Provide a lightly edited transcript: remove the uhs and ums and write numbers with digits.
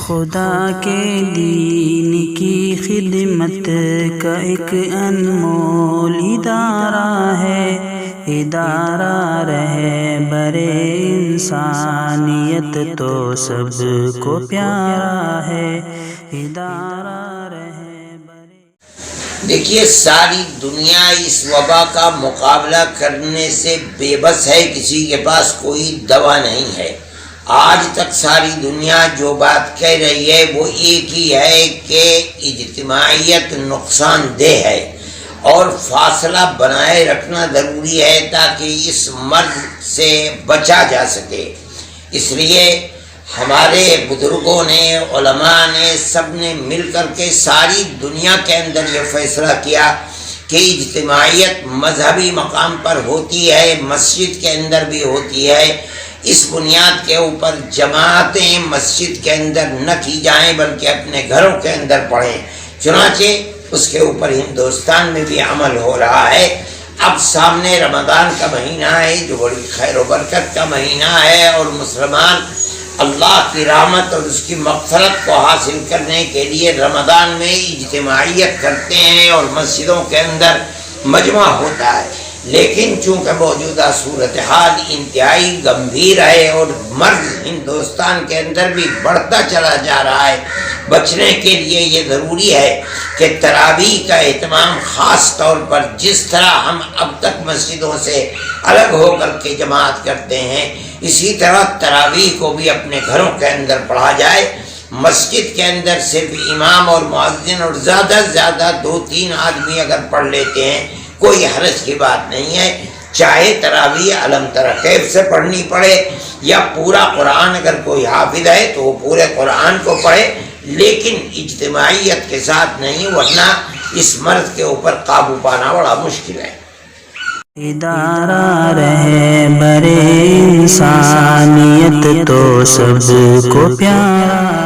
خدا کے دین کی خدمت کا ایک انمول ادارہ ہے، ادارہ رہبر انسانیت تو سب کو پیارا ہے، ادارہ رہبر۔ دیکھیے، ساری دنیا اس وبا کا مقابلہ کرنے سے بے بس ہے، کسی کے پاس کوئی دوا نہیں ہے۔ آج تک ساری دنیا جو بات کہہ رہی ہے وہ ایک ہی ہے کہ اجتماعیت نقصان دہ ہے اور فاصلہ بنائے رکھنا ضروری ہے تاکہ اس مرض سے بچا جا سکے۔ اس لیے ہمارے بزرگوں نے، علماء نے، سب نے مل کر کے ساری دنیا کے اندر یہ فیصلہ کیا کہ اجتماعیت مذہبی مقام پر ہوتی ہے، مسجد کے اندر بھی ہوتی ہے۔ اس بنیاد کے اوپر جماعتیں مسجد کے اندر نہ کی جائیں بلکہ اپنے گھروں کے اندر پڑھیں۔ چنانچہ اس کے اوپر ہندوستان میں بھی عمل ہو رہا ہے۔ اب سامنے رمضان کا مہینہ ہے جو بڑی خیر و برکت کا مہینہ ہے، اور مسلمان اللہ کی رحمت اور اس کی مغفرت کو حاصل کرنے کے لیے رمضان میں اجتماعیت کرتے ہیں اور مسجدوں کے اندر مجمع ہوتا ہے۔ لیکن چونکہ موجودہ صورتحال انتہائی گمبھیر ہے اور مرض ہندوستان کے اندر بھی بڑھتا چلا جا رہا ہے، بچنے کے لیے یہ ضروری ہے کہ تراویح کا اہتمام خاص طور پر جس طرح ہم اب تک مسجدوں سے الگ ہو کر کے جماعت کرتے ہیں، اسی طرح تراویح کو بھی اپنے گھروں کے اندر پڑھا جائے۔ مسجد کے اندر صرف امام اور مؤذن اور زیادہ سے زیادہ 2-3 آدمی اگر پڑھ لیتے ہیں کوئی حرج کی بات نہیں ہے، چاہے تراویح علم تر کیف سے پڑھنی پڑے یا پورا قرآن اگر کوئی حافظ ہے تو وہ پورے قرآن کو پڑھے، لیکن اجتماعیت کے ساتھ نہیں، ورنہ اس مرض کے اوپر قابو پانا بڑا مشکل ہے۔ ادارہ رہبر انسانیت تو سب کو پیارا